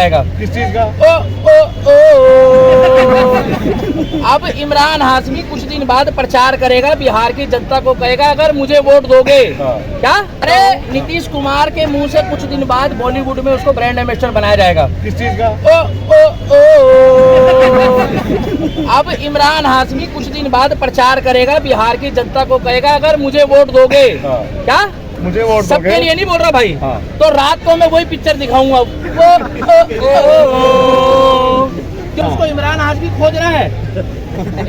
जाएगा। किस चीज का? अब इमरान हाशमी कुछ दिन बाद प्रचार करेगा, बिहार की जनता को कहेगा अगर मुझे वोट दोगे। क्या? अरे नीतीश कुमार के मुंह से कुछ दिन बाद बॉलीवुड में उसको ब्रांड एम्बेसडर बनाया जाएगा। किस चीज का? अब इमरान हाशमी कुछ दिन बाद प्रचार करेगा, बिहार की जनता को कहेगा अगर मुझे वोट दोगे। क्या? मुझे वोट दोगे? सबके लिए नहीं बोल रहा भाई। हाँ। तो रात को मैं वही पिक्चर दिखाऊंगा। क्यों उसको इमरान हाशमी खोज रहा है?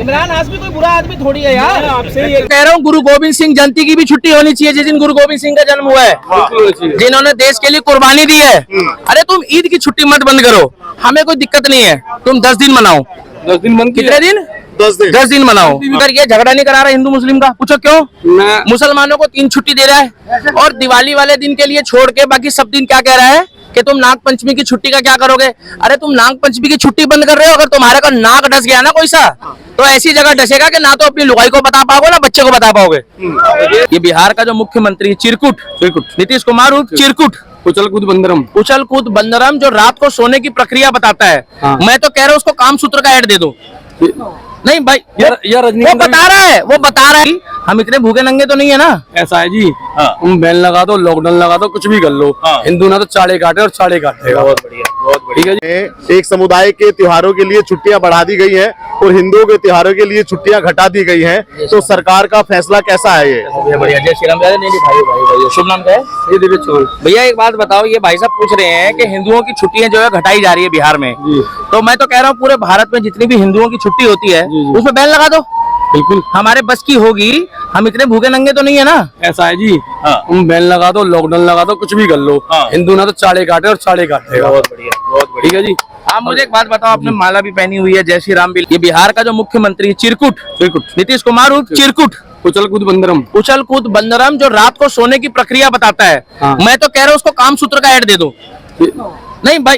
इमरान हाशमी कोई बुरा आदमी थोड़ी है यार। आपसे ये कह रहा हूँ, गुरु गोविंद सिंह जयंती की भी छुट्टी होनी चाहिए जिस दिन गुरु गोविंद सिंह का जन्म हुआ है, जिन्होंने देश के लिए कुर्बानी दी है। अरे तुम ईद की छुट्टी मत बंद करो, हमें कोई दिक्कत नहीं है, तुम 10 दिन मनाओ। 10 दिन बंद? कितने दिन? 10 दिन मनाओ। अगर ये झगड़ा नहीं करा रहा हिंदू मुस्लिम का, पूछो क्यों? मुसलमानों को 3 छुट्टी दे रहा है और दिवाली वाले दिन के लिए छोड़ के बाकी सब दिन क्या कह रहा है कि तुम नाग पंचमी की छुट्टी का क्या करोगे? अरे तुम नाग पंचमी की छुट्टी बंद कर रहे हो, अगर तुम्हारे का नाक डस गया ना कोई सा, तो ऐसी जगह डसेगा कि ना तो अपनी लुगाई को बता पाओगे ना बच्चे को बता पाओगे। ये बिहार का जो मुख्यमंत्री चिरकुट नीतीश कुमार उर्फ चिरकुट, उछल कूद बंदरम, जो रात को सोने की प्रक्रिया बताता है। मैं तो कह रहा हूँ उसको काम सूत्र का ऐड दे दो। नहीं भाई, वो बता रहा है हम इतने भूखे नंगे तो नहीं है ना। ऐसा है जी। तुम बैन लगा दो, लॉकडाउन लगा दो, कुछ भी कर लो, हिंदू ना तो चाड़े काटे और चाड़े काटेगा। बहुत बढ़िया, बहुत बढ़िया। ठीक है जी। एक समुदाय के त्योहारों के लिए छुट्टियां बढ़ा दी गई हैं और हिंदुओं के त्योहारों के लिए छुट्टियां घटा दी गई हैं, तो सरकार का फैसला कैसा है ये? बढ़िया। जय श्री राम। भाई शुभ नाम क्या है? भैया एक बात बताओ, ये भाई साहब पूछ रहे हैं कि हिंदुओं की छुट्टियां जो है घटाई जा रही है बिहार में, तो मैं तो कह रहा हूँ पूरे भारत में जितनी भी हिंदुओं की छुट्टी होती है उसमें बैन लगा दो। बिल्कुल हमारे बस की होगी, हम इतने भूखे नंगे तो नहीं है ना। ऐसा है जी। तुम बैन लगा दो, लॉकडाउन लगा दो, कुछ भी कर लो, हिंदू ना तो चाड़े काटे और चाड़े काटेगा। बहुत बढ़िया, बहुत बढ़िया। ठीक है जी। आप मुझे एक बात बताओ, आपने माला भी पहनी हुई है, जय श्री राम भी। ये बिहार का जो मुख्यमंत्री चिरकुट नीतीश कुमार उर्फ चिरकुट, उछल कूद बंदरम, जो रात को सोने की प्रक्रिया बताता है। मैं तो कह रहा हूँ उसको काम सूत्र का ऐड दे दो। नहीं भाई,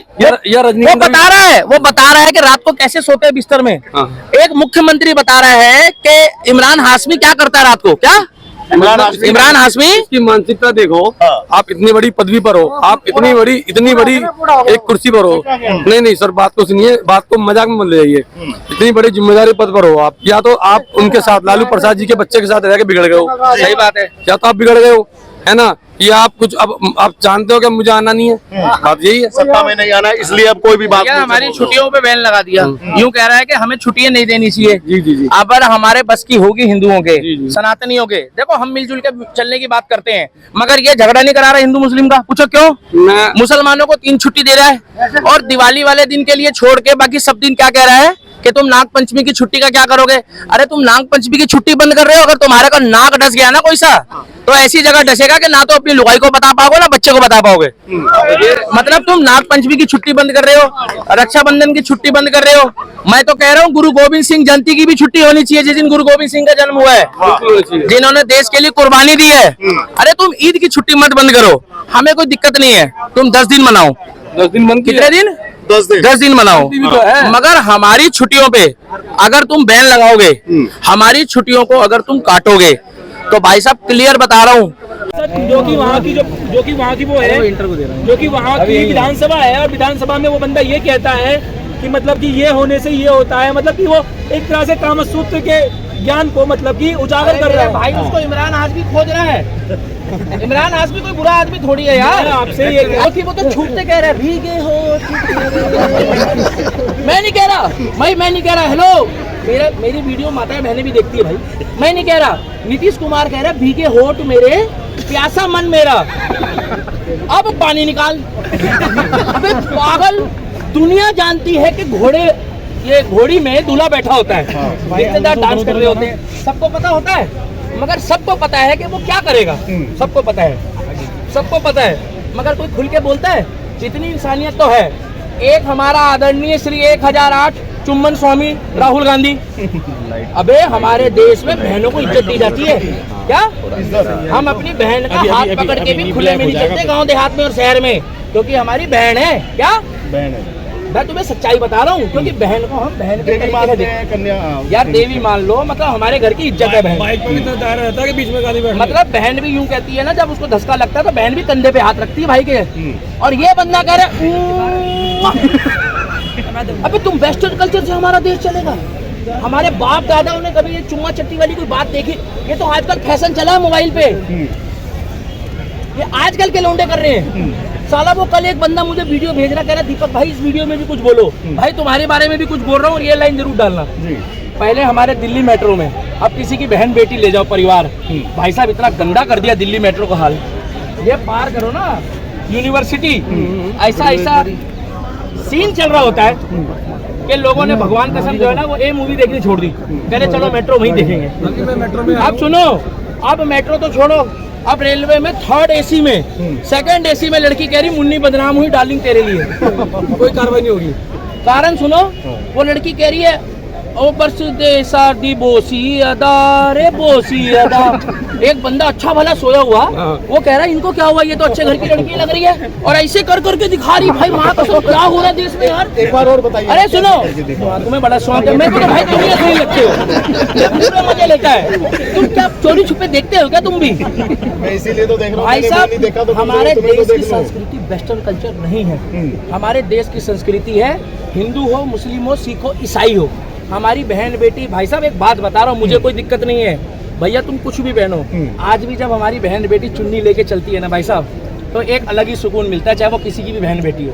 वो बता रहा है कि रात को कैसे सोते हैं बिस्तर में। एक मुख्यमंत्री बता रहा है कि इमरान हाशमी क्या करता है रात को। क्या? इमरान हाशमी की मानसिकता देखो। आप इतनी बड़ी पदवी पर हो, आप इतनी बड़ी एक कुर्सी पर हो। नहीं सर, बात को सुनिए, बात को मजाक में मत ले जाइए। इतनी बड़ी जिम्मेदारी पद पर हो आप, या तो आप उनके साथ लालू प्रसाद जी के बच्चे के साथ रह के बिगड़ गए हो। सही बात है। या तो आप बिगड़ गए हो, है ना, या आप कुछ अब आप जानते हो कि मुझे आना नहीं है। बात यही है, सत्ता में नहीं आना है, इसलिए अब कोई भी बात नहीं। हमारी छुट्टियों पे बैन लगा दिया। यूं कह रहा है कि हमें छुट्टियां नहीं देनी चाहिए। जी। अगर हमारे बस की होगी हिंदुओं के, सनातनियों के, देखो हम मिलजुल के चलने की बात करते हैं, मगर ये झगड़ा नहीं करा रहा हिंदू मुस्लिम का, पूछो क्यों? मुसलमानों को 3 छुट्टी दे रहा है और दिवाली वाले दिन के लिए छोड़ के बाकी सब दिन क्या कह रहा है कि तुम नाग पंचमी की छुट्टी का क्या करोगे? अरे तुम नाग पंचमी की छुट्टी बंद कर रहे हो, अगर तुम्हारे का नाक डस गया ना कोई सा, तो ऐसी जगह डसेगा कि ना तो अपनी लुगाई को बता पाओगे ना बच्चे को बता पाओगे। मतलब तुम नाग पंचमी की छुट्टी बंद कर रहे हो, रक्षाबंधन की छुट्टी बंद कर रहे हो। मैं तो कह रहा हूँ गुरु गोविंद सिंह जयंती की भी छुट्टी होनी चाहिए जिस दिन गुरु गोविंद सिंह का जन्म हुआ है, जिन्होंने देश के लिए कुर्बानी दी है। अरे तुम ईद की छुट्टी मत बंद करो, हमें कोई दिक्कत नहीं है, तुम 10 दिन मनाओ। 10 दिन बंद? कितने दिन? 10 दिन मनाओ। मगर हमारी छुट्टियों पे अगर तुम बैन लगाओगे, हमारी छुट्टियों को अगर तुम काटोगे, तो भाई साहब क्लियर बता रहा हूँ, जो कि वहाँ की वो है, जो कि वहाँ की विधानसभा है, और विधानसभा में वो बंदा ये कहता है कि मतलब कि ये होने से ये होता है, मतलब कि वो एक तरह से कामसूत्र के ज्ञान को मतलब कि उजागर कर रहा है। भाई उसको इमरान हाशमी खोज रहा है। इमरान हाशमी कोई बुरा आदमी थोड़ी है यार। आपसे ये वो तो छूटते कह रहा है, भीगे हो। मैं नहीं कह रहा भाई, मैं नहीं कह रहा। हेलो, मेरी वीडियो माताएं बहनें भी देखती है भाई। मैं नहीं कह रहा, नीतीश कुमार कह रहा है भीगे होठ मेरे, प्यासा मन मेरा, अब पानी निकाल। अबे पागल, दुनिया जानती है कि घोड़ी में दूल्हा बैठा होता है, रिश्तेदार डांस कर रहे होते हैं, सबको पता होता है, मगर सबको पता है कि वो क्या करेगा। सबको पता है, मगर कोई खुल के बोलता है? जितनी इंसानियत तो है। एक हमारा आदरणीय श्री 1008 चुम्बन स्वामी राहुल गांधी। अबे हमारे देश में बहनों को इज्जत दी जाती है क्या? हम अपनी बहन का हाथ पकड़ के भी खुले में नहीं चलते गांव देहात में और शहर में, क्योंकि हमारी बहन है। क्या बहन है? मैं तुम्हें सच्चाई बता रहा हूँ, क्योंकि बहन को हम बहन के देवी तरीके से मानते देखते हैं, कन्या यार देवी मान लो, मतलब हमारे घर की इज्जत है बहन। बाइक पे कितना दायरा रहता है कि बीच में गाली बैठ मतलब बहन भी यूं कहती है ना, जब उसको धक्का लगता है तो बहन भी कंधे पे हाथ रखती है भाई के, और ये बंदा कह रहा है अबे तुम वेस्टर्न कल्चर से हमारा देश चलेगा? हमारे बाप दादाओं ने कभी ये चुम्मा चट्टी वाली कोई बात देखी? ये तो आजकल फैशन चला है मोबाइल पे, ये आजकल के लौंडे कर रहे हैं। साला वो कल एक बंदा मुझे वीडियो भेज रहा, कह रहा दीपक भाई इस वीडियो में भी कुछ बोलो, भाई तुम्हारे बारे में भी कुछ बोल रहा हूँ, ये लाइन जरूर डालना। पहले हमारे दिल्ली मेट्रो में, अब किसी की बहन बेटी ले जाओ परिवार, भाई साहब इतना गंदा कर दिया दिल्ली मेट्रो का हाल। ये पार करो ना यूनिवर्सिटी, ऐसा ऐसा सीन चल रहा होता है कि लोगों ने भगवान कसम जो है ना वो ए मूवी देखनी छोड़ दी, कह रहे चलो मेट्रो वहीं देखेंगे। मेट्रो में अब सुनो, अब मेट्रो तो छोड़ो, अब रेलवे में थर्ड एसी में, सेकंड एसी में लड़की कह रही मुन्नी बदनाम हुई डार्लिंग तेरे लिए, कोई कार्रवाई नहीं होगी। कारण सुनो, वो लड़की कह रही है ओ बरस दे शादी बोसी अदा रे बोसी अदा। एक बंदा अच्छा भला सोया हुआ, वो कह रहा है इनको क्या हुआ, ये तो अच्छे घर की लड़की लग रही है, और ऐसे कर करके दिखा रही। भाई माँ कसम क्या हो रहा है देश में यार। एक बार और बताइए। अरे सुनो, तुम्हें बड़ा शौक है, मैं तो भाई तुम ही ऐसे ही लगते हो, पूरा मजे लेता है। तुम क्या चोरी छुपे देखते हो क्या तुम भी? मैं इसीलिए तो देख रहा हूँ, भाई मैंने वो नहीं देखा साहब तो हमारे तुम्हें तो देश की देख लूं। संस्कृति वेस्टर्न कल्चर नहीं है। हमारे देश की संस्कृति है हिंदू हो, मुस्लिम हो, सिख हो, ईसाई हो, हमारी बहन बेटी। भाई साहब एक बात बता रहा हूँ, मुझे कोई दिक्कत नहीं है भैया, तुम कुछ भी पहनो, आज भी जब हमारी बहन बेटी चुन्नी लेके चलती है ना भाई साहब, तो एक अलग ही सुकून मिलता है, चाहे वो किसी की भी बहन बेटी हो।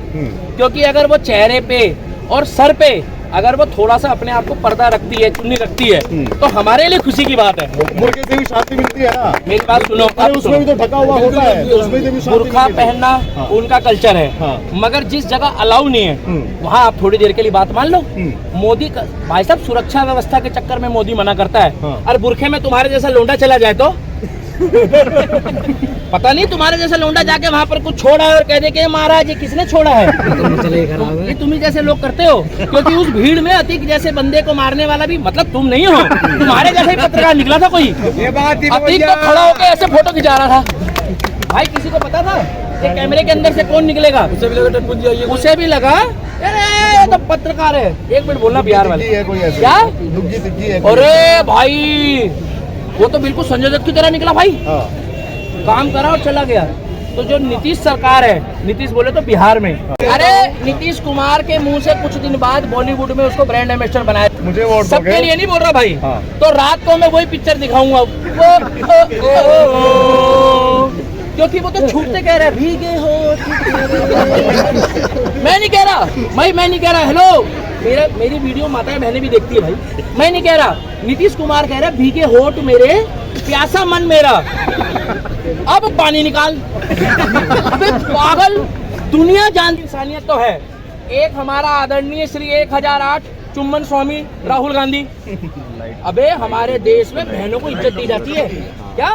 क्योंकि अगर वो चेहरे पे और सर पे अगर वो थोड़ा सा अपने आप को पर्दा रखती है, चुन्नी रखती है, तो हमारे लिए खुशी की बात है। मुर्गे से भी शांति मिलती है ना। मेरी बात सुनो, अरे उसमें भी तो ढका हुआ होता है, तो उसमें से भी शांति बुर्खा मिलती है। पहनना हाँ। उनका कल्चर है, हाँ। मगर जिस जगह अलाउ नहीं है वहाँ आप थोड़ी देर के लिए बात मान लो। मोदी भाई साहब सुरक्षा व्यवस्था के चक्कर में मोदी मना करता है, हाँ। और बुरखे में तुम्हारे जैसा लोंडा चला जाए तो पता नहीं, तुम्हारे जैसा लोंडा जाके वहाँ पर कुछ छोड़ा है और कह दे कि महाराज ये किसने छोड़ा है, ये तुम ही जैसे लोग करते हो। क्योंकि उस भीड़ में अतीक जैसे बंदे को मारने वाला भी मतलब तुम नहीं हो, तुम्हारे जैसे ही पत्रकार निकला था कोई, अतीक तो खड़ा होकर ऐसे फोटो खिंचा रहा था। भाई किसी को पता था कि कैमरे के अंदर से कौन निकलेगा? उसे भी लगा टटपुंज जाइए, उसे भी लगा अरे ये तो पत्रकार है। एक मिनट बोलना बिहार वाले है कोई ऐसे। क्या? दुग्गी तिग्गी है कोई। अरे भाई वो तो बिल्कुल संजय दत्त की तरह निकला भाई, हाँ। काम करा और चला गया। तो जो नीतीश सरकार है, नीतीश बोले तो बिहार में, अरे नीतीश कुमार के मुंह से कुछ दिन बाद बॉलीवुड में उसको ब्रांड एम्बेसडर बनाया। मुझे वोट सबके दोगे? लिए नहीं बोल रहा भाई। हाँ। तो रात को मैं वही पिक्चर दिखाऊंगा क्योंकि वो तो छूटते कह रहे हैं भीगे हो। मैं नहीं कह रहा, मैं नहीं कह रहा, हेलो मेरी वीडियो माताएं बहनें भी देखती है भाई, मैं नहीं कह रहा। नीतीश कुमार कह रहा है भीगे होठ मेरे, प्यासा मन मेरा, अब पानी निकाल। अबे पागल, दुनिया जानती इंसानियत तो है। एक हमारा आदरणीय श्री 1008 चुम्बन स्वामी राहुल गांधी, अबे हमारे देश में बहनों को इज्जत दी जाती है क्या?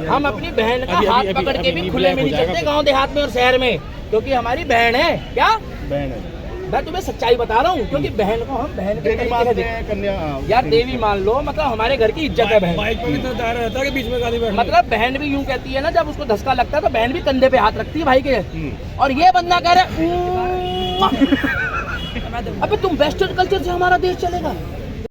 हम अपनी बहन का हाथ पकड़ के भी खुले में नहीं चलते गांव देहात में और शहर में, क्योंकि हमारी बहन है। क्या बहन है। मैं तुम्हें सच्चाई बता रहा हूँ, क्योंकि बहन को हम बहन के देवी तरीके से मानते देखते हैं, कन्या यार देवी मान लो, मतलब हमारे घर की इज्जत है बहन। बाइक पे कितना दायरा रहता है कि बीच में गाली बैठ मतलब बहन भी यूं कहती है ना, जब उसको धक्का लगता है तो बहन भी कंधे पे हाथ रखती है भाई के, और ये बंदा कह रहा है अबे तुम वेस्टर्न कल्चर से हमारा देश चलेगा?